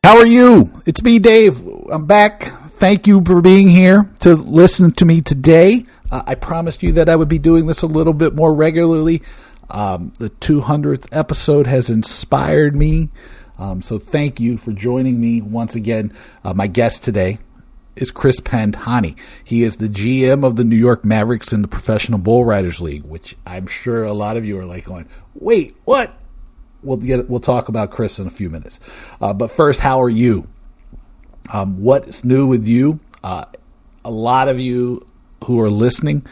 How are you? It's me, Dave. I'm back. Thank you for being here to listen to me today. I promised you that I would be doing this a little bit more regularly. The 200th episode has inspired me. So thank you for joining me once again. My guest today is Chris Pantani. He is the GM of the New York Mavericks in the Professional Bull Riders League, which I'm sure a lot of you are like going, wait, what? We'll talk about Chris in a few minutes. But first, how are you? What's new with you? A lot of you who are listening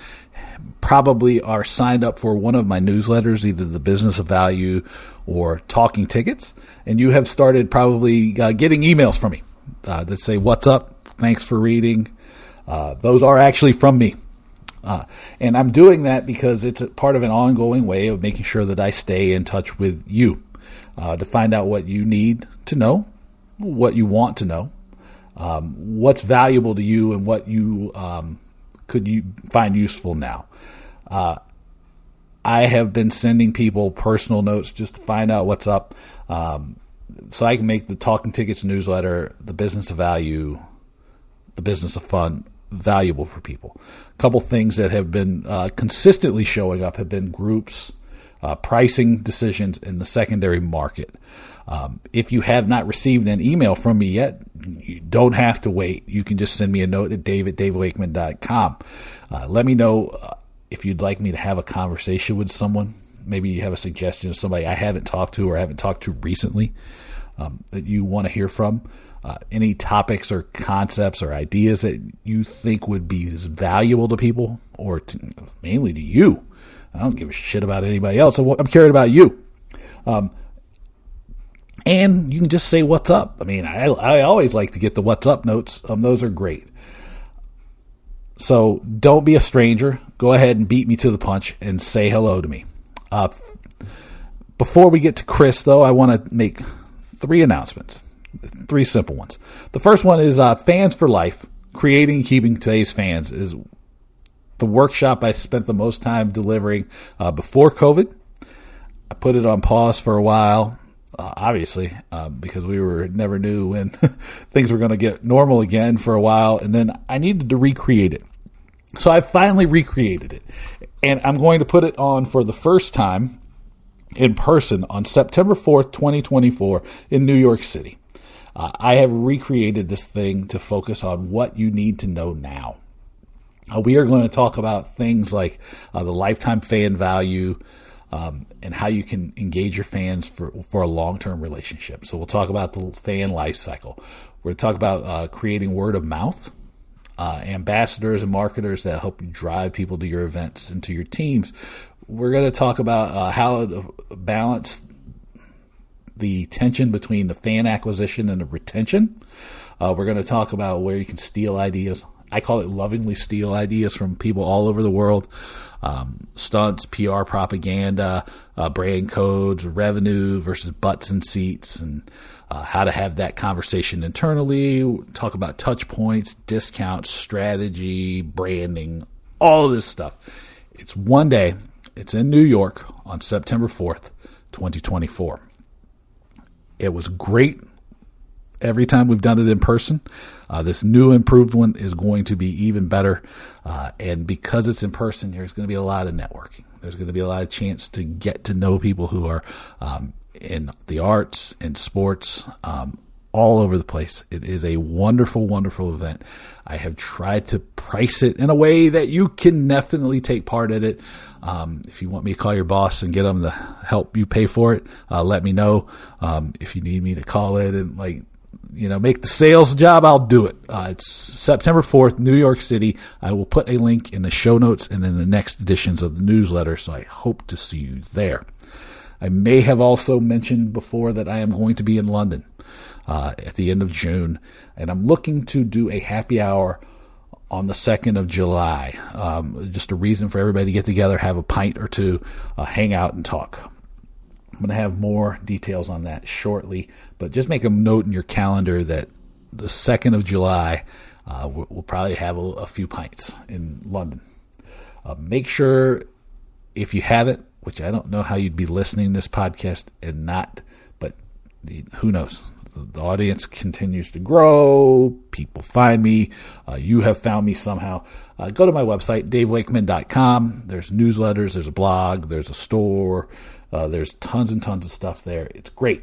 probably are signed up for one of my newsletters, either the Business of Value or Talking Tickets. And you have started probably getting emails from me that say, what's up? Thanks for reading. Those are actually from me. And I'm doing that because it's a part of an ongoing way of making sure that I stay in touch with you to find out what you need to know, what you want to know, what's valuable to you, and what you could you find useful now. I have been sending people personal notes just to find out what's up, so I can make the Talking Tickets newsletter, the Business of Value, the Business of Fun, valuable for people. A couple things that have been consistently showing up have been groups, pricing decisions in the secondary market. If you have not received an email from me yet, you don't have to wait. You can just send me a note at dave@davewakeman.com. Let me know if you'd like me to have a conversation with someone. Maybe you have a suggestion of somebody I haven't talked to or haven't talked to recently that you want to hear from. Any topics or concepts or ideas that you think would be valuable to people or mainly to you. I don't give a shit about anybody else. I'm caring about you. And you can just say what's up. I mean, I always like to get the what's up notes. Those are great. So don't be a stranger. Go ahead and beat me to the punch and say hello to me. Before we get to Chris, though, I want to make 3 announcements. 3 simple ones. The first one is Fans for Life, Creating and Keeping Today's Fans, is the workshop I spent the most time delivering before COVID. I put it on pause for a while, obviously, because we never knew when things were going to get normal again for a while, and then I needed to recreate it. So I finally recreated it, and I'm going to put it on for the first time in person on September 4th, 2024 in New York City. I have recreated this thing to focus on what you need to know now. We are going to talk about things like the lifetime fan value and how you can engage your fans for a long-term relationship. So we'll talk about the fan life cycle. We're going to talk about creating word of mouth, ambassadors and marketers that help you drive people to your events and to your teams. We're going to talk about how to balance the tension between the fan acquisition and the retention. We're going to talk about where you can steal ideas. I call it lovingly steal ideas from people all over the world. Stunts, PR propaganda, brand codes, revenue versus butts and seats, and how to have that conversation internally. We'll talk about touch points, discounts, strategy, branding, all of this stuff. It's one day. It's in New York on September 4th, 2024. It was great every time we've done it in person. This new improved one is going to be even better. And because it's in person, there's going to be a lot of networking. There's going to be a lot of chance to get to know people who are in the arts and sports, all over the place. It is a wonderful, wonderful event. I have tried to price it in a way that you can definitely take part in it. If you want me to call your boss and get them to help you pay for it, let me know. If you need me to call it and make the sales job, I'll do it. It's September 4th, New York City. I will put a link in the show notes and in the next editions of the newsletter, so I hope to see you there. I may have also mentioned before that I am going to be in London at the end of June, and I'm looking to do a happy hour on the 2nd of July. Just a reason for everybody to get together, have a pint or two, hang out and talk. I'm going to have more details on that shortly, but just make a note in your calendar that the 2nd of July, we'll probably have a few pints in London. Make sure, if you haven't, which I don't know how you'd be listening to this podcast and not, but who knows? The audience continues to grow. People find me. You have found me somehow. Go to my website, davewakeman.com. There's newsletters. There's a blog. There's a store. There's tons and tons of stuff there. It's great,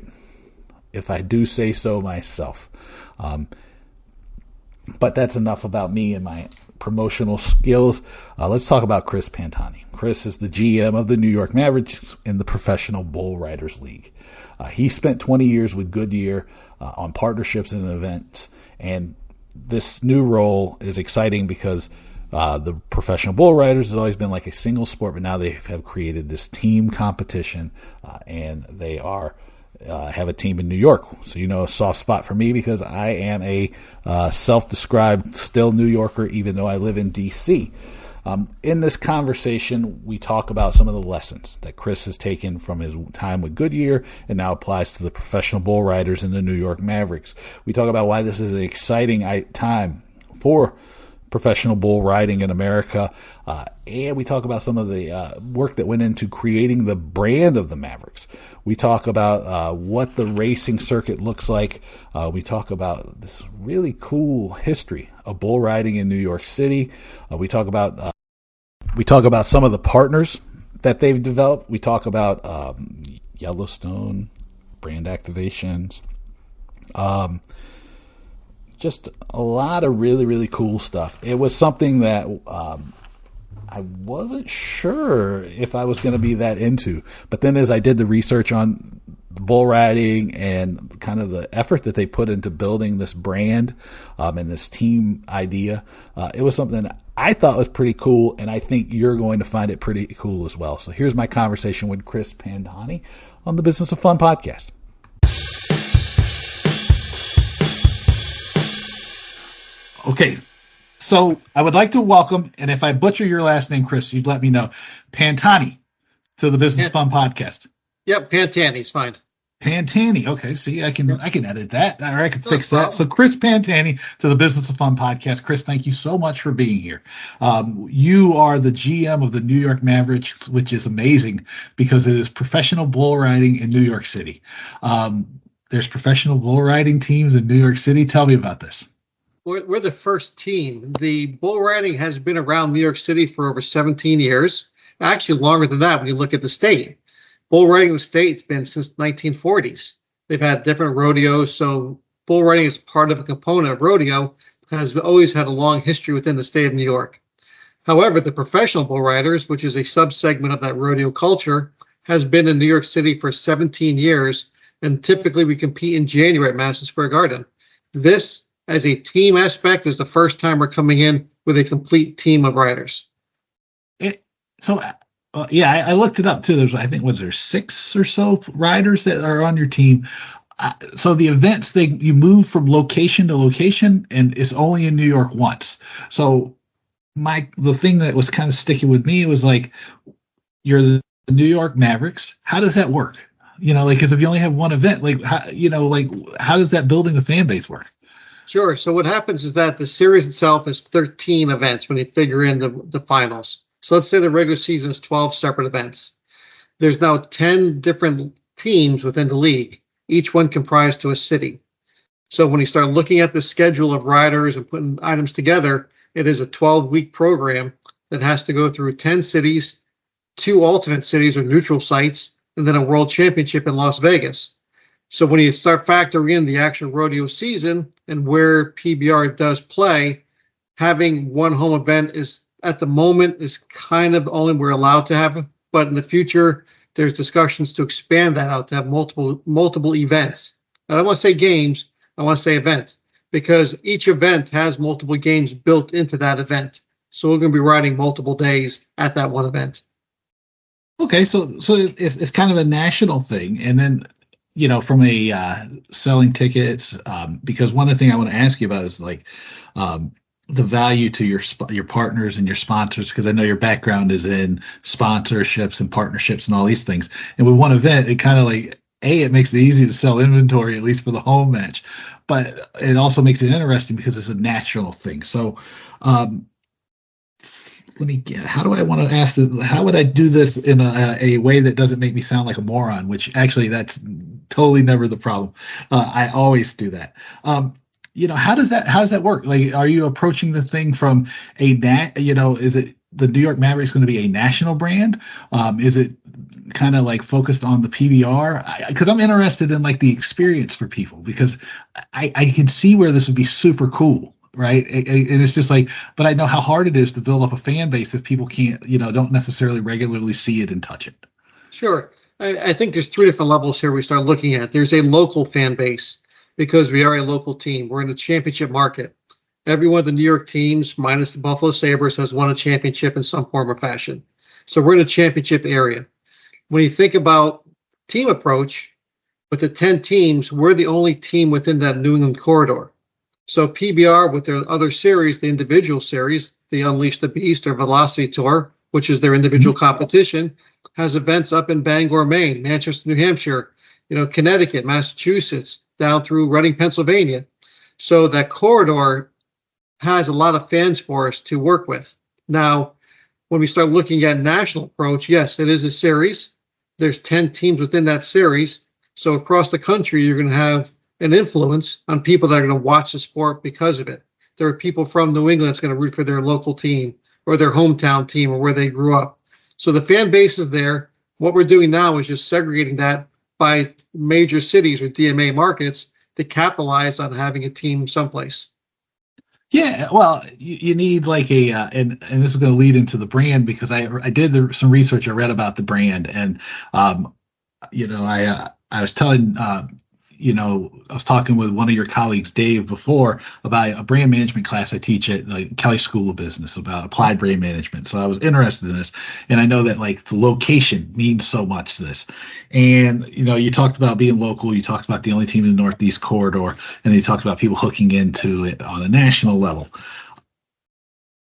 if I do say so myself. But that's enough about me and my promotional skills. Let's talk about Chris Pantani. Chris is the GM of the New York Mavericks in the Professional Bull Riders League. He spent 20 years with Goodyear on partnerships and events, and this new role is exciting because the Professional Bull Riders has always been like a single sport, but now they have created this team competition, and they have a team in New York. So a soft spot for me because I am a self-described still New Yorker, even though I live in D.C. In this conversation, we talk about some of the lessons that Chris has taken from his time with Goodyear and now applies to the Professional Bull Riders and the New York Mavericks. We talk about why this is an exciting time for professional bull riding in America, and we talk about some of the work that went into creating the brand of the Mavericks. We talk about what the racing circuit looks like. We talk about this really cool history of bull riding in New York City. We talk about some of the partners that they've developed. We talk about Yellowstone brand activations. Just a lot of really, really cool stuff. It was something that I wasn't sure if I was going to be that into. But then as I did the research on the bull riding and kind of the effort that they put into building this brand and this team idea, it was something that I thought was pretty cool, and I think you're going to find it pretty cool as well. So here's my conversation with Chris Pantani on the Business of Fun podcast. Okay, so I would like to welcome, and if I butcher your last name, Chris, you'd let me know, Pantani to the Business Fun podcast. Yep, Pantani's fine. Pantani. Okay, see, I can edit that, or I can fix that. So Chris Pantani to the Business of Fun podcast. Chris, thank you so much for being here. You are the GM of the New York Mavericks, which is amazing because it is professional bull riding in New York City. There's professional bull riding teams in New York City. Tell me about this. We're the first team. The bull riding has been around New York City for over 17 years. Actually, longer than that when you look at the state. Bull riding in the state's been since the 1940s. They've had different rodeos, so bull riding is part of a component of rodeo, has always had a long history within the state of New York. However, the professional bull riders, which is a subsegment of that rodeo culture, has been in New York City for 17 years, and typically we compete in January at Madison Square Garden. This, as a team aspect, is the first time we're coming in with a complete team of riders. I looked it up too. There's, I think, was there 6 or so riders that are on your team? So the events, you move from location to location, and it's only in New York once. So the thing that was kind of sticking with me was like, you're the New York Mavericks. How does that work? Because if you only have one event, how does that building the fan base work? Sure. So what happens is that the series itself is 13 events when you figure in the finals. So let's say the regular season is 12 separate events. There's now 10 different teams within the league, each one comprised to a city. So when you start looking at the schedule of riders and putting items together, it is a 12-week program that has to go through 10 cities, 2 alternate cities or neutral sites, and then a world championship in Las Vegas. So when you start factoring in the actual rodeo season and where PBR does play, having one home event is at the moment is kind of only we're allowed to have, but in the future there's discussions to expand that out to have multiple events. I don't want to say games, I want to say events, because each event has multiple games built into that event. So we're going to be riding multiple days at that one event. Okay, so it's kind of a national thing, and then from a selling tickets, because one of the things I want to ask you about is the value to your partners and your sponsors, because I know your background is in sponsorships and partnerships and all these things. And with one event, it kind of it makes it easy to sell inventory, at least for the home match, but it also makes it interesting because it's a national thing. So let me get, how do I want to ask this? How would I do this in a way that doesn't make me sound like a moron? Which actually, that's totally never the problem. I always do that. How does that work? Like, are you approaching the thing from is it the New York Mavericks going to be a national brand? Is it kind of like focused on the PBR? Because I'm interested in like the experience for people, because I can see where this would be super cool. Right. And it's just like, but I know how hard it is to build up a fan base if people can't, don't necessarily regularly see it and touch it. Sure. I think there's three different levels here we start looking at. There's a local fan base because we are a local team. We're in a championship market. Every one of the New York teams, minus the Buffalo Sabres, has won a championship in some form or fashion. So we're in a championship area. When you think about team approach, with the 10 teams, we're the only team within that New England corridor. So PBR, with their other series, the individual series, the Unleash the Beast or Velocity Tour, which is their individual competition, has events up in Bangor, Maine, Manchester, New Hampshire, Connecticut, Massachusetts, down through Reading, Pennsylvania. So that corridor has a lot of fans for us to work with. Now, when we start looking at national approach, yes, it is a series. There's 10 teams within that series. So across the country, you're going to have an influence on people that are going to watch the sport because of it. There are people from New England that's going to root for their local team or their hometown team or where they grew up. So the fan base is there. What we're doing now is just segregating that by major cities or DMA markets to capitalize on having a team someplace. Yeah, well, you need like and this is going to lead into the brand, because I did some research. I read about the brand, and I was telling I was talking with one of your colleagues, Dave, before about a brand management class I teach at the Kelly School of Business about applied brand management. So I was interested in this, and I know that like the location means so much to this. And you talked about being local, you talked about the only team in the Northeast corridor, and you talked about people hooking into it on a national level.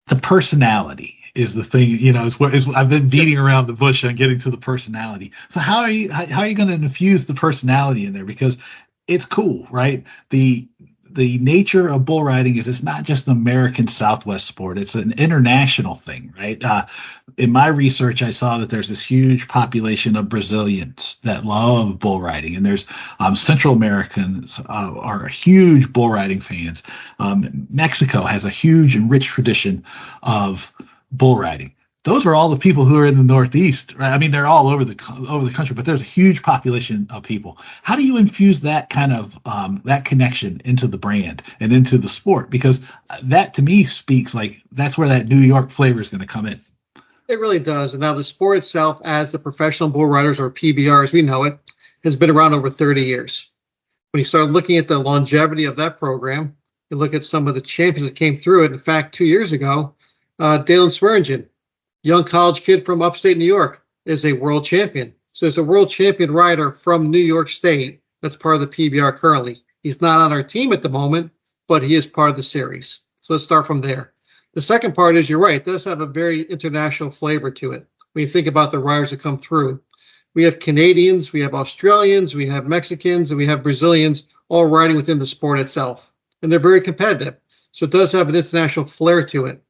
The personality is the thing, I've been beating around the bush on getting to the personality. So how are you going to infuse the personality in there? Because it's cool, right? The nature of bull riding is it's not just an American Southwest sport. It's an international thing, right? In my research, I saw that there's this huge population of Brazilians that love bull riding, and there's Central Americans are huge bull riding fans. Mexico has a huge and rich tradition of bull riding. Those are all the people who are in the Northeast, right? I mean, they're all over the country, but there's a huge population of people. How do you infuse that kind of that connection into the brand and into the sport? Because that to me speaks like that's where that New York flavor is going to come in. It really does. And now the sport itself, as the professional bull riders or PBR as we know it, has been around over 30 years. When you start looking at the longevity of that program, you look at some of the champions that came through it. In fact, 2 years ago, Dalen Swearingen, young college kid from upstate New York, is a world champion. So there's a world champion rider from New York State that's part of the PBR currently. He's not on our team at the moment, but he is part of the series. So let's start from there. The second part is, you're right, it does have a very international flavor to it. When you think about the riders that come through, we have Canadians, we have Australians, we have Mexicans, and we have Brazilians all riding within the sport itself. And they're very competitive. So it does have an international flair to it.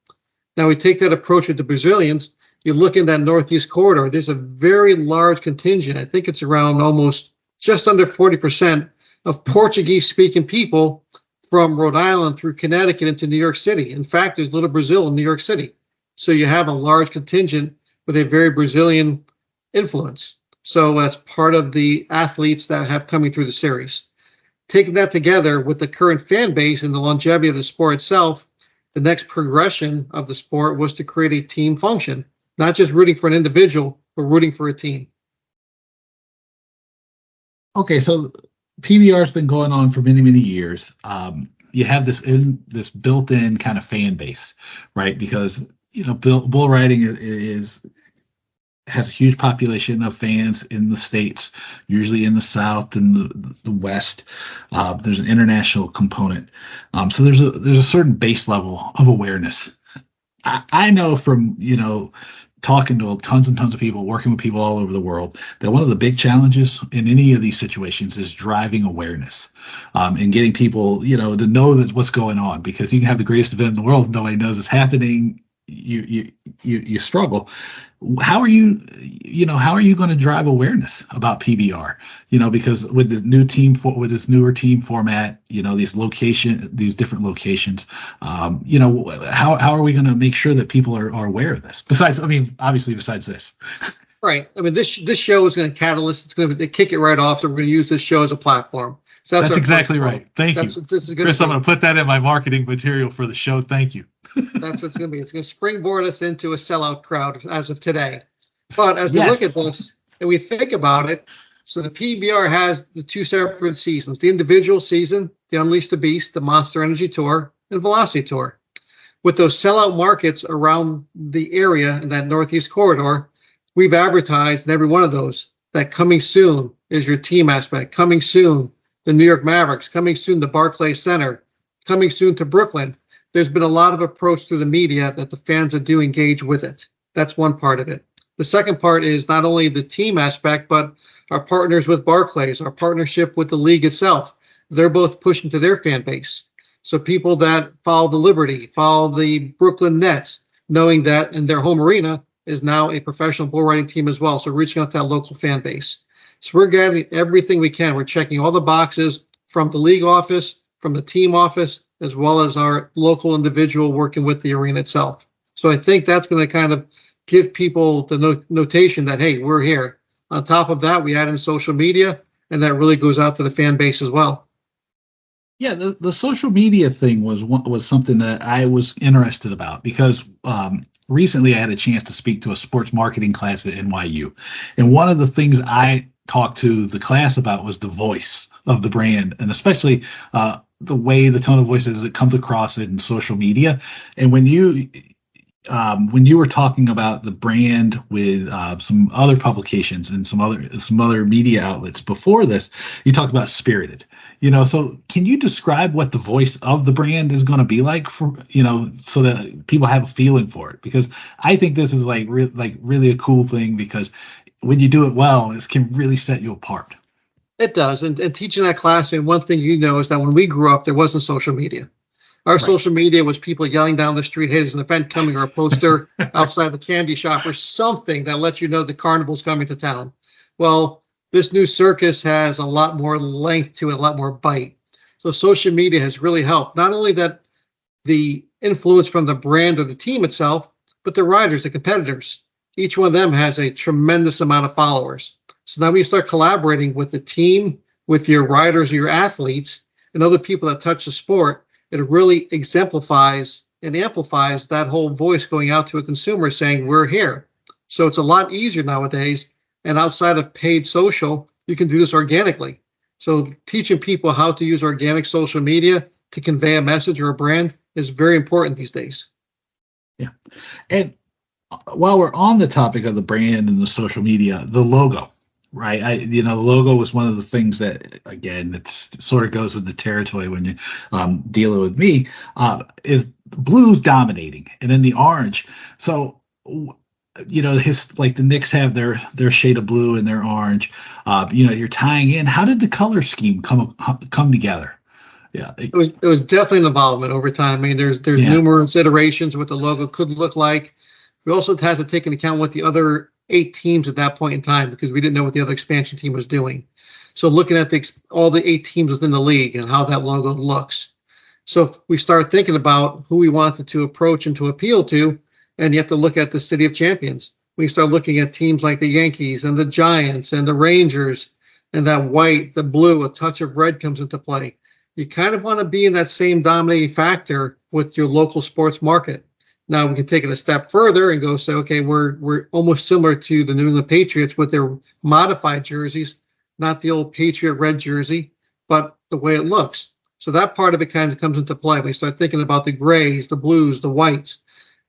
Now we take that approach with the Brazilians. You look in that Northeast corridor, there's a very large contingent. I think it's around almost just under 40% of Portuguese-speaking people from Rhode Island through Connecticut into New York City. In fact, there's Little Brazil in New York City. So you have a large contingent with a very Brazilian influence. So that's part of the athletes that have coming through the series. Taking that together with the current fan base and the longevity of the sport itself, the next progression of the sport was to create a team function, not just rooting for an individual, but rooting for a team. Okay, so PBR has been going on for many, many years. You have this built-in kind of fan base, right? Because bull riding has a huge population of fans in the States, usually in the South and the West. There's an international component. So there's a certain base level of awareness. I know from, talking to tons and tons of people, working with people all over the world, that one of the big challenges in any of these situations is driving awareness, and getting people, to know that what's going on, because you can have the greatest event in the world, nobody knows it's happening. you struggle. How are you going to drive awareness about PBR? Because with the new with this newer team format, these different locations, how are we going to make sure that people are aware of this? Besides this. Right. I mean, this show is going to catalyst. It's going to kick it right off. So we're going to use this show as a platform. So that's exactly right. Thank you, Chris. I'm going to put that in my marketing material for the show. Thank you. That's what it's going to be. It's going to springboard us into a sellout crowd as of today. But as we look at this and we think about it, so the PBR has the two separate seasons: the individual season, the Unleash the Beast, the Monster Energy Tour, and Velocity Tour. With those sellout markets around the area in that Northeast corridor, we've advertised in every one of those that coming soon is your team aspect. Coming soon, the New York Mavericks. Coming soon, the Barclays Center. Coming soon to Brooklyn. There's been a lot of approach through the media that the fans do engage with it. That's one part of it. The second part is not only the team aspect, but our partners with Barclays, our partnership with the league itself. They're both pushing to their fan base. So people that follow the Liberty, follow the Brooklyn Nets, knowing that in their home arena is now a professional bull riding team as well. So reaching out to that local fan base. So we're getting everything we can. We're checking all the boxes from the league office, from the team office, as well as our local individual working with the arena itself. So I think that's going to kind of give people the notation that, hey, we're here. On top of that, we add in social media, and that really goes out to the fan base as well. Yeah, the social media thing was something that I was interested about because recently I had a chance to speak to a sports marketing class at NYU. And one of the things I talked to the class about was the voice of the brand, and especially the way, the tone of voice as it comes across in social media. And when you were talking about the brand with some other publications and some other media outlets before this, you talked about Spirited. So can you describe what the voice of the brand is going to be like for so that people have a feeling for it? Because I think this is really a cool thing, because when you do it well, it can really set you apart. It does. And teaching that class, and one thing is that when we grew up, there wasn't social media. Our social media was people yelling down the street, hey, there's an event coming, or a poster outside the candy shop, or something that lets you know the carnival's coming to town. Well, this new circus has a lot more length to it, a lot more bite. So social media has really helped. Not only that the influence from the brand or the team itself, but the riders, the competitors. Each one of them has a tremendous amount of followers. So now when you start collaborating with the team, with your riders or your athletes, and other people that touch the sport, it really exemplifies and amplifies that whole voice going out to a consumer saying, we're here. So it's a lot easier nowadays. And outside of paid social, you can do this organically. So teaching people how to use organic social media to convey a message or a brand is very important these days. Yeah. And while we're on the topic of the brand and the social media, the logo, right? The logo was one of the things that, again, it sort of goes with the territory when you're dealing with me, is blues dominating, and then the orange. So, the Knicks have their shade of blue and their orange. You're tying in. How did the color scheme come together? Yeah, it was definitely an involvement over time. I mean, there's numerous iterations of what the logo could look like. We also had to take into account what the other 8 teams at that point in time, because we didn't know what the other expansion team was doing. So looking at all the 8 teams within the league and how that logo looks. So we started thinking about who we wanted to approach and to appeal to, and you have to look at the City of Champions. We start looking at teams like the Yankees and the Giants and the Rangers, and that white, the blue, a touch of red comes into play. You kind of want to be in that same dominating factor with your local sports market. Now we can take it a step further and go say, okay, we're almost similar to the New England Patriots with their modified jerseys, not the old Patriot red jersey, but the way it looks. So that part of it kind of comes into play. We start thinking about the grays, the blues, the whites.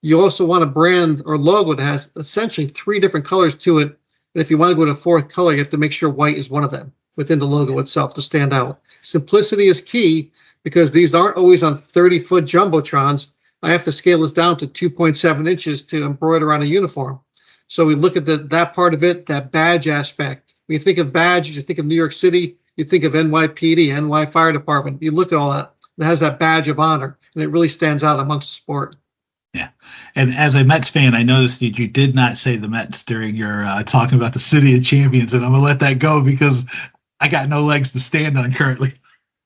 You also want a brand or logo that has essentially 3 different colors to it. And if you want to go to a 4th color, you have to make sure white is one of them within the logo itself to stand out. Simplicity is key, because these aren't always on 30-foot jumbotrons. I have to scale this down to 2.7 inches to embroider on a uniform. So we look at that part of it, that badge aspect. When you think of badges, you think of New York City, you think of NYPD, NY Fire Department. You look at all that. It has that badge of honor, and it really stands out amongst the sport. Yeah. And as a Mets fan, I noticed that you did not say the Mets during your talking about the city of champions, and I'm going to let that go because I got no legs to stand on currently.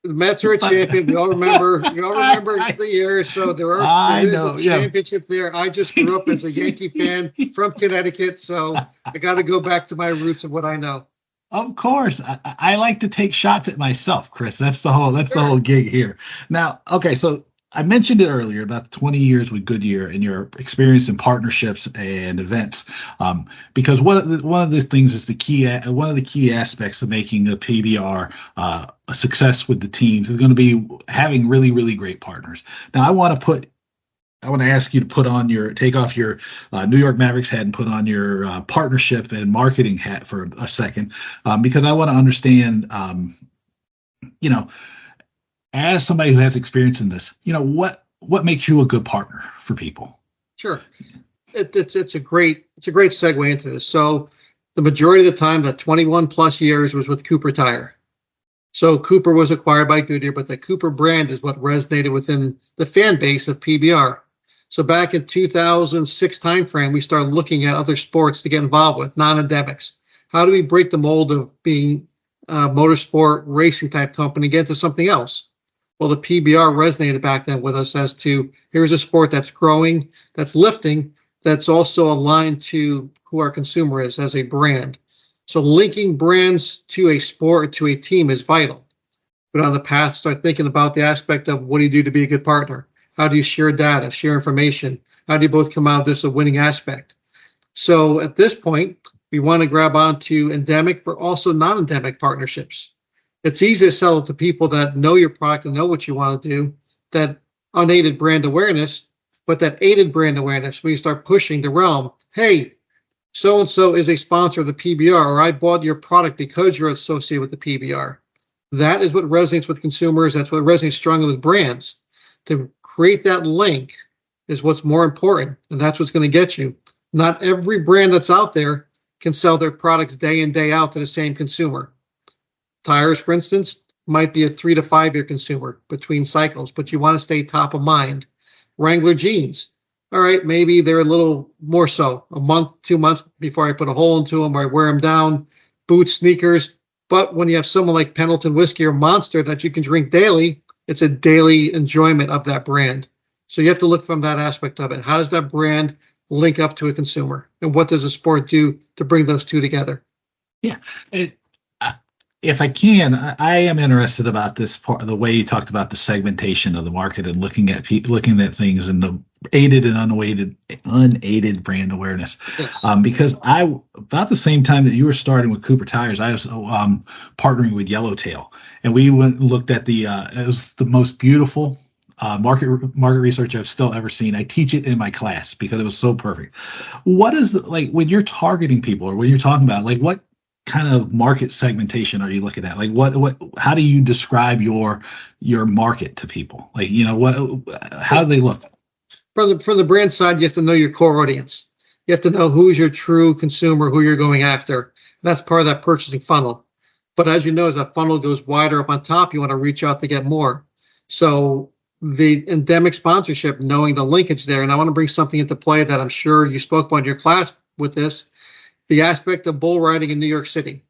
The Mets are a champion. We all remember. You all remember the year. So there is a championship there. I just grew up as a Yankee fan from Connecticut, so I got to go back to my roots of what I know. Of course, I like to take shots at myself, Chris. That's the whole gig here. Now, okay, so I mentioned it earlier about 20 years with Goodyear and your experience in partnerships and events, because one of the things is one of the key aspects of making a PBR a success with the teams is going to be having really, really great partners. Now, I want to ask you to take off your New York Mavericks hat and put on your partnership and marketing hat for a second, because I want to understand, as somebody who has experience in this, what makes you a good partner for people? Sure. It's a great segue into this. So the majority of the time, the 21 plus years was with Cooper Tire. So Cooper was acquired by Goodyear, but the Cooper brand is what resonated within the fan base of PBR. So back in 2006 timeframe, we started looking at other sports to get involved with, non-endemics. How do we break the mold of being a motorsport racing type company, get into something else? Well, the PBR resonated back then with us as to here's a sport that's growing, that's lifting, that's also aligned to who our consumer is as a brand. So linking brands to a sport, to a team is vital. But on the path, start thinking about the aspect of what do you do to be a good partner? How do you share data, share information? How do you both come out of this a winning aspect? So at this point, we want to grab onto endemic, but also non-endemic partnerships. It's easy to sell it to people that know your product and know what you want to do, that unaided brand awareness, but that aided brand awareness, when you start pushing the realm, hey, so-and-so is a sponsor of the PBR, or I bought your product because you're associated with the PBR. That is what resonates with consumers. That's what resonates strongly with brands. To create that link is what's more important, and that's what's going to get you. Not every brand that's out there can sell their products day in, day out to the same consumer. Tires, for instance, might be a 3 to 5 year consumer between cycles, but you want to stay top of mind. Wrangler jeans. All right, maybe they're a little more so, a month, 2 months before I put a hole into them or I wear them down. Boots, sneakers. But when you have someone like Pendleton Whiskey or Monster that you can drink daily, it's a daily enjoyment of that brand. So you have to look from that aspect of it. How does that brand link up to a consumer? And what does a sport do to bring those two together? Yeah. If I can, I am interested about this part, the way you talked about the segmentation of the market and looking at things and the aided and unaided brand awareness. Yes. Because about the same time that you were starting with Cooper Tires, I was partnering with Yellowtail, and we went and looked at it was the most beautiful market research I've still ever seen. I teach it in my class because it was so perfect. What is when you're targeting people or when you're talking about what kind of market segmentation are you looking at? How do you describe your market to people? How do they look? From the brand side, you have to know your core audience. You have to know who's your true consumer, who you're going after. That's part of that purchasing funnel. But as you know, as that funnel goes wider up on top, you want to reach out to get more. So the endemic sponsorship, knowing the linkage there, and I want to bring something into play that I'm sure you spoke about in your class with this, the aspect of bull riding in New York City.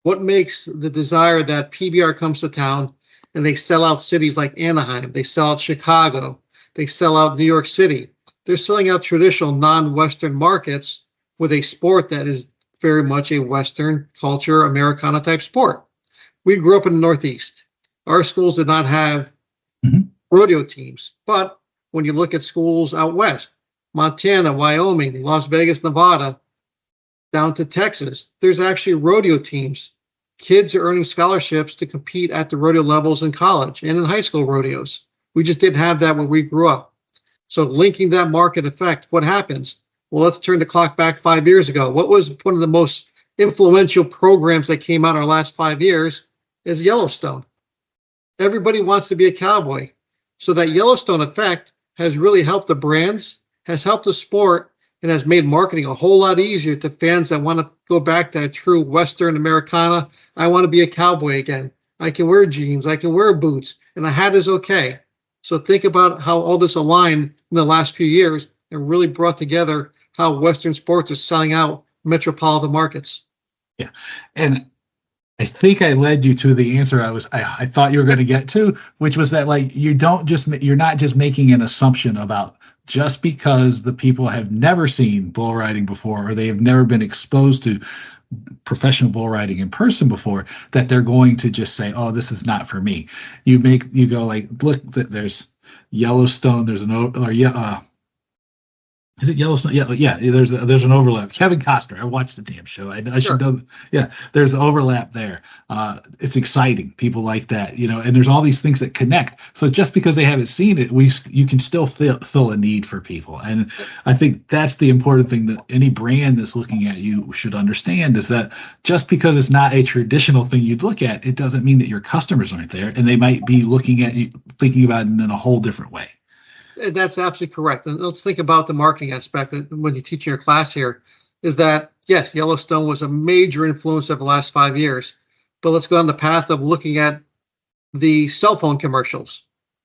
What makes the desire that PBR comes to town and they sell out cities like Anaheim, they sell out Chicago, they sell out New York City. They're selling out traditional non-Western markets with a sport that is very much a Western culture, Americana type sport. We grew up in the Northeast. Our schools did not have rodeo teams. But when you look at schools out west, Montana, Wyoming, Las Vegas, Nevada, down to Texas, there's actually rodeo teams. Kids are earning scholarships to compete at the rodeo levels in college and in high school rodeos. We just didn't have that when we grew up. So linking that market effect, what happens? Well, let's turn the clock back 5 years ago. What was one of the most influential programs that came out in our last 5 years is Yellowstone. Everybody wants to be a cowboy. So that Yellowstone effect has really helped the brands, has helped the sport, and has made marketing a whole lot easier to fans that want to go back to that true Western Americana. I want to be a cowboy again. I can wear jeans. I can wear boots. And a hat is okay. So think about how all this aligned in the last few years. and really brought together how Western sports is selling out metropolitan markets. Yeah. And I think I led you to the answer I thought you were going to get to, which was that like you're not just making an assumption about just because the people have never seen bull riding before or they have never been exposed to professional bull riding in person before that they're going to just say, oh, this is not for me. You go like, look, there's Yellowstone, there's is it Yellowstone? Yeah. There's an overlap. Kevin Costner. I watched the damn show. I should know. Yeah, there's overlap there. It's exciting. People like that, and there's all these things that connect. So just because they haven't seen it, you can still fill a need for people. And I think that's the important thing that any brand that's looking at you should understand is that just because it's not a traditional thing you'd look at, it doesn't mean that your customers aren't there, and they might be looking at you, thinking about it in a whole different way. That's absolutely correct. And let's think about the marketing aspect when you teach your class here is that, yes, Yellowstone was a major influence over the last 5 years. But let's go down the path of looking at the cell phone commercials.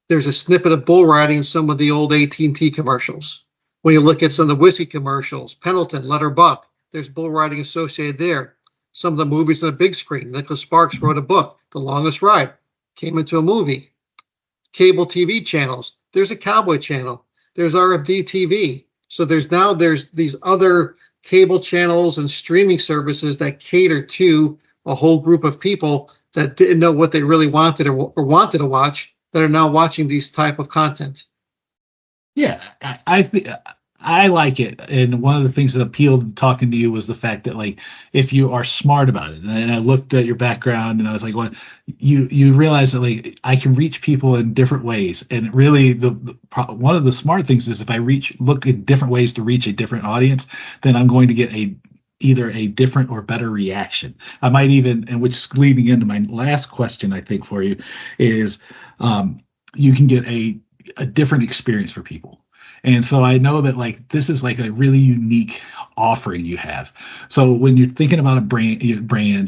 There's a snippet of bull riding in some of the old AT&T commercials. When you look at some of the whiskey commercials, Pendleton, Letter Buck, there's bull riding associated there. Some of the movies on the big screen. Nicholas Sparks wrote a book, The Longest Ride, came into a movie. Cable TV channels. There's a cowboy channel. There's RFD TV. So there's these other cable channels and streaming services that cater to a whole group of people that didn't know what they really wanted or wanted to watch that are now watching these type of content. Yeah, I like it. And one of the things that appealed talking to you was the fact that, like, if you are smart about it, and I looked at your background and I was like, what you realize that, like, I can reach people in different ways. And really one of the smart things is if I look at different ways to reach a different audience, then I'm going to get either a different or better reaction. I might even, and which is leading into my last question, I think, for you is you can get a different experience for people. And so I know that, like, this is like a really unique offering you have. So when you're thinking about brands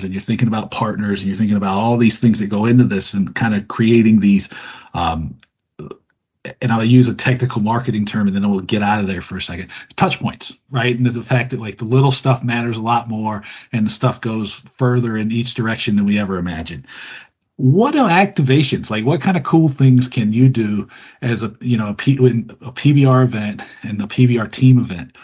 and you're thinking about partners and you're thinking about all these things that go into this and kind of creating these, and I'll use a technical marketing term and then we'll get out of there for a second, touch points, right? And the fact that, like, the little stuff matters a lot more and the stuff goes further in each direction than we ever imagined. What are activations? Like, what kind of cool things can you do as a PBR event and a PBR team event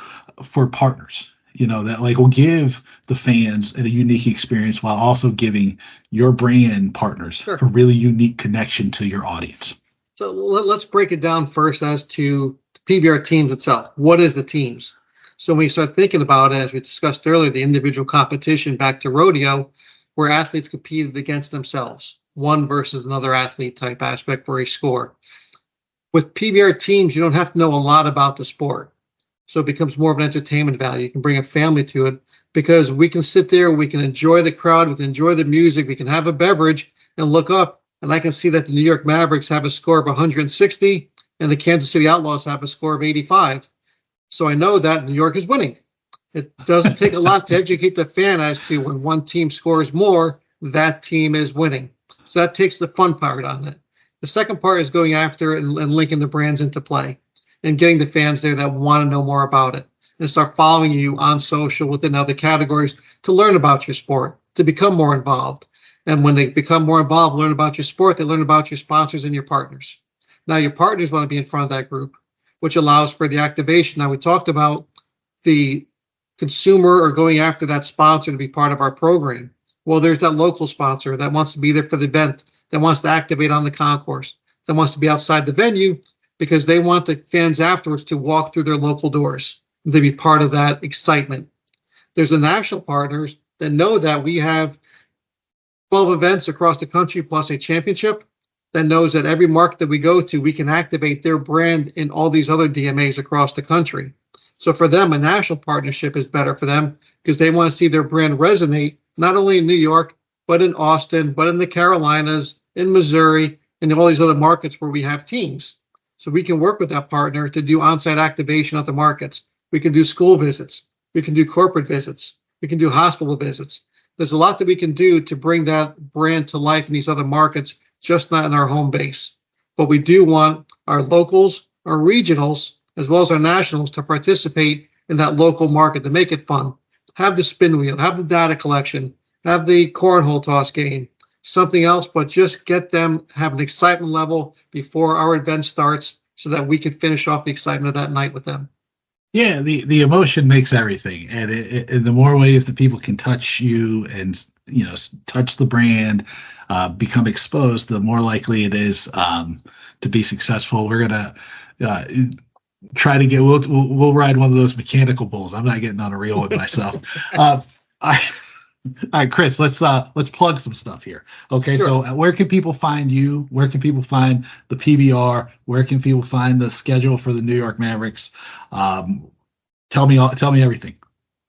for partners, that, like, will give the fans a unique experience while also giving your brand partners a really unique connection to your audience? So let's break it down first as to PBR teams itself. What is the teams? So when you start thinking about it, as we discussed earlier, the individual competition back to rodeo, where athletes competed against themselves. One versus another athlete type aspect for a score. With PBR teams, you don't have to know a lot about the sport. So it becomes more of an entertainment value. You can bring a family to it because we can sit there, we can enjoy the crowd, we can enjoy the music, we can have a beverage and look up. And I can see that the New York Mavericks have a score of 160 and the Kansas City Outlaws have a score of 85. So I know that New York is winning. It doesn't take a lot to educate the fan as to when one team scores more, that team is winning. So that takes the fun part on it. The second part is going after and linking the brands into play and getting the fans there that want to know more about it and start following you on social within other categories to learn about your sport, to become more involved. And when they become more involved, learn about your sport, they learn about your sponsors and your partners. Now your partners want to be in front of that group, which allows for the activation. Now we talked about the consumer or going after that sponsor to be part of our program. Well, there's that local sponsor that wants to be there for the event, that wants to activate on the concourse, that wants to be outside the venue because they want the fans afterwards to walk through their local doors and to be part of that excitement. There's the national partners that know that we have 12 events across the country plus a championship that knows that every market that we go to, we can activate their brand in all these other DMAs across the country. So for them, a national partnership is better for them because they want to see their brand resonate not only in New York, but in Austin, but in the Carolinas, in Missouri, and all these other markets where we have teams. So we can work with that partner to do on-site activation at the markets. We can do school visits. We can do corporate visits. We can do hospital visits. There's a lot that we can do to bring that brand to life in these other markets, just not in our home base. But we do want our locals, our regionals, as well as our nationals to participate in that local market to make it fun. Have the spin wheel, have the data collection, have the cornhole toss game, something else, but just get them, have an excitement level before our event starts so that we can finish off the excitement of that night with them. Yeah, the emotion makes everything, and and the more ways that people can touch you and touch the brand, become exposed, the more likely it is to be successful. We're gonna try to get we'll ride one of those mechanical bulls. I'm not getting on a real one myself. All right, Chris, let's plug some stuff here. Okay, Sure. So where can people find you? Where can people find the PBR? Where can people find the schedule for the New York Mavericks? Tell me everything.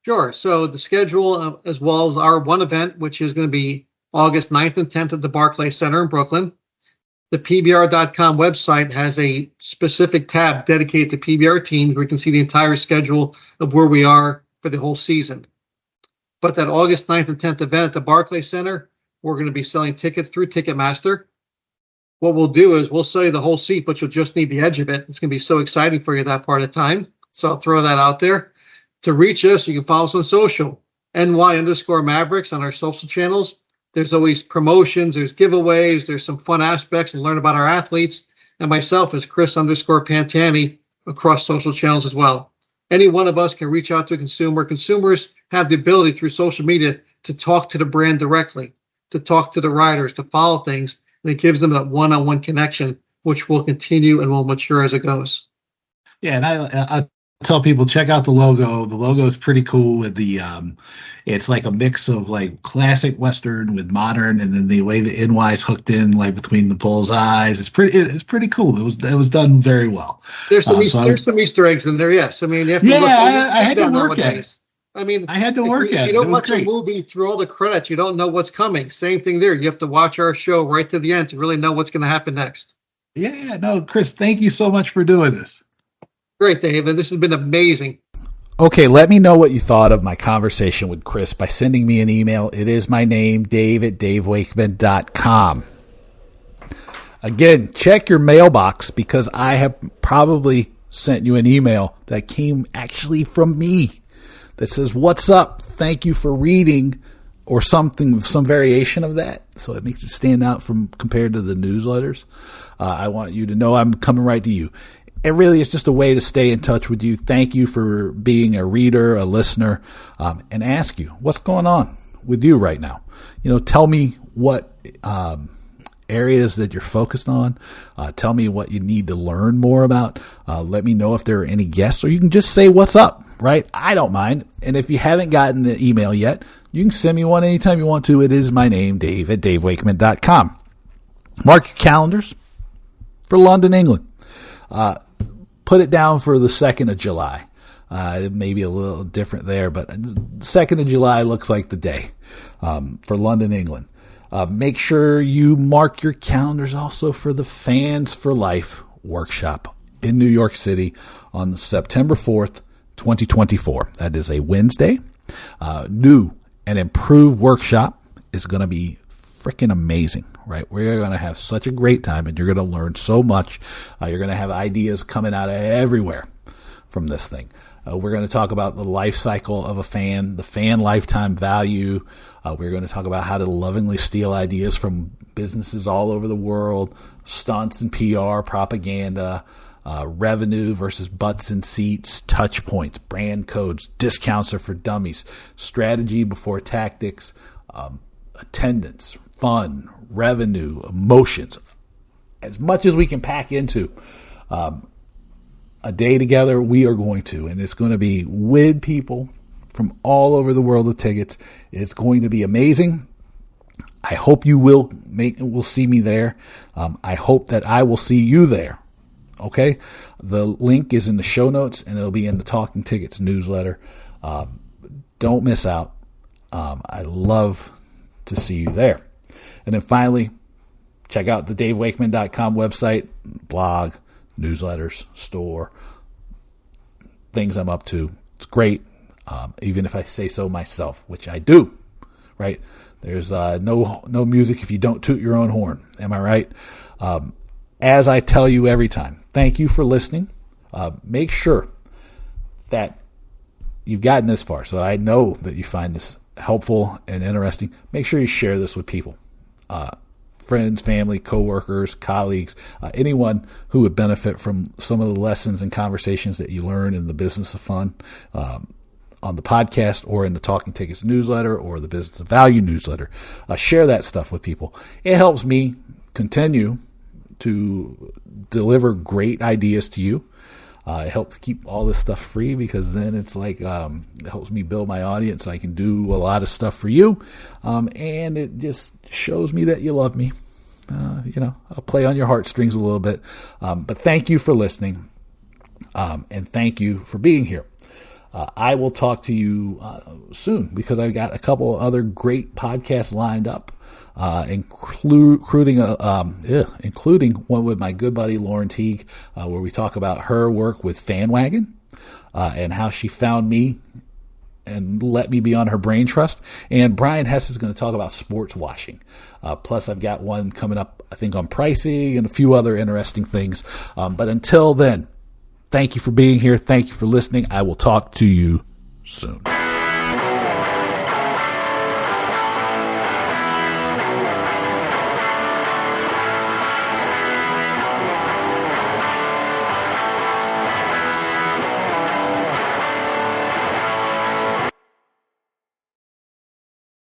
Sure. So the schedule, as well as our one event, which is going to be August 9th and 10th at the Barclays Center in Brooklyn. The PBR.com website has a specific tab dedicated to PBR teams where you can see the entire schedule of where we are for the whole season. But that August 9th and 10th event at the Barclays Center, we're going to be selling tickets through Ticketmaster. What we'll do is we'll sell you the whole seat, but you'll just need the edge of it. It's going to be so exciting for you that part of the time. So I'll throw that out there. To reach us, you can follow us on social, NY_Mavericks on our social channels. There's always promotions, there's giveaways, there's some fun aspects and learn about our athletes. And myself is Chris_Pantani across social channels as well. Any one of us can reach out to a consumer. Consumers have the ability through social media to talk to the brand directly, to talk to the riders, to follow things, and it gives them that one-on-one connection, which will continue and will mature as it goes. Yeah, and I tell people check out the logo. The logo is pretty cool with the it's like a mix of like classic Western with modern, and then the way the NY is hooked in like between the bull's eyes. It's pretty cool. It was done very well. There's some Easter eggs in there, yes. I mean, you have to look, I had to work at it. I mean, I had to work at it. You don't watch a movie through all the credits. You don't know what's coming. Same thing there. You have to watch our show right to the end to really know what's going to happen next. Yeah, no, Chris, thank you so much for doing this. Great, David. This has been amazing. Okay, let me know what you thought of my conversation with Chris by sending me an email. It is my name, dave@davewakeman.com. Again, check your mailbox because I have probably sent you an email that came actually from me that says, "What's up? Thank you for reading," or something, some variation of that. So it makes it stand out from compared to the newsletters. I want you to know I'm coming right to you. It really is just a way to stay in touch with you. Thank you for being a reader, a listener, and ask you what's going on with you right now. Tell me what areas that you're focused on. Tell me what you need to learn more about. Let me know if there are any guests, or you can just say what's up, right? I don't mind. And if you haven't gotten the email yet, you can send me one anytime you want to. It is my name, dave@davewakeman.com. Mark your calendars for London, England. Put it down for the 2nd of July. It may be a little different there, but 2nd of July looks like the day for London, England. Make sure you mark your calendars also for the Fans for Life workshop in New York City on September 4th, 2024. That is a Wednesday. New and improved workshop is going to be freaking amazing. Right, we're going to have such a great time, and you're going to learn so much. You're going to have ideas coming out of everywhere from this thing. We're going to talk about the life cycle of a fan, the fan lifetime value. We're going to talk about how to lovingly steal ideas from businesses all over the world, stunts and PR, propaganda, revenue versus butts and seats, touch points, brand codes, discounts are for dummies, strategy before tactics, attendance, fun, revenue, emotions, as much as we can pack into a day together, we are going to, and it's going to be with people from all over the world of tickets. It's going to be amazing. I hope you will see me there. I hope that I will see you there. Okay? The link is in the show notes, and it'll be in the Talking Tickets newsletter. Don't miss out. I'd love to see you there. And then finally, check out the DaveWakeman.com website, blog, newsletters, store, things I'm up to. It's great, even if I say so myself, which I do, right? There's no music if you don't toot your own horn. Am I right? As I tell you every time, thank you for listening. Make sure that you've gotten this far. So I know that you find this helpful and interesting. Make sure you share this with people. Friends, family, coworkers, colleagues, anyone who would benefit from some of the lessons and conversations that you learn in the Business of Fun on the podcast or in the Talking Tickets newsletter or the Business of Value newsletter. Share that stuff with people. It helps me continue to deliver great ideas to you. It helps keep all this stuff free because then it's like it helps me build my audience. I can do a lot of stuff for you, and it just shows me that you love me. I'll play on your heartstrings a little bit, but thank you for listening, and thank you for being here. I will talk to you soon because I've got a couple other great podcasts lined up. Including one with my good buddy Lauren Teague, where we talk about her work with FanWagon and how she found me and let me be on her brain trust. And Brian Hess is going to talk about sports washing. Plus, I've got one coming up, I think, on pricing and a few other interesting things. But until then, thank you for being here. Thank you for listening. I will talk to you soon.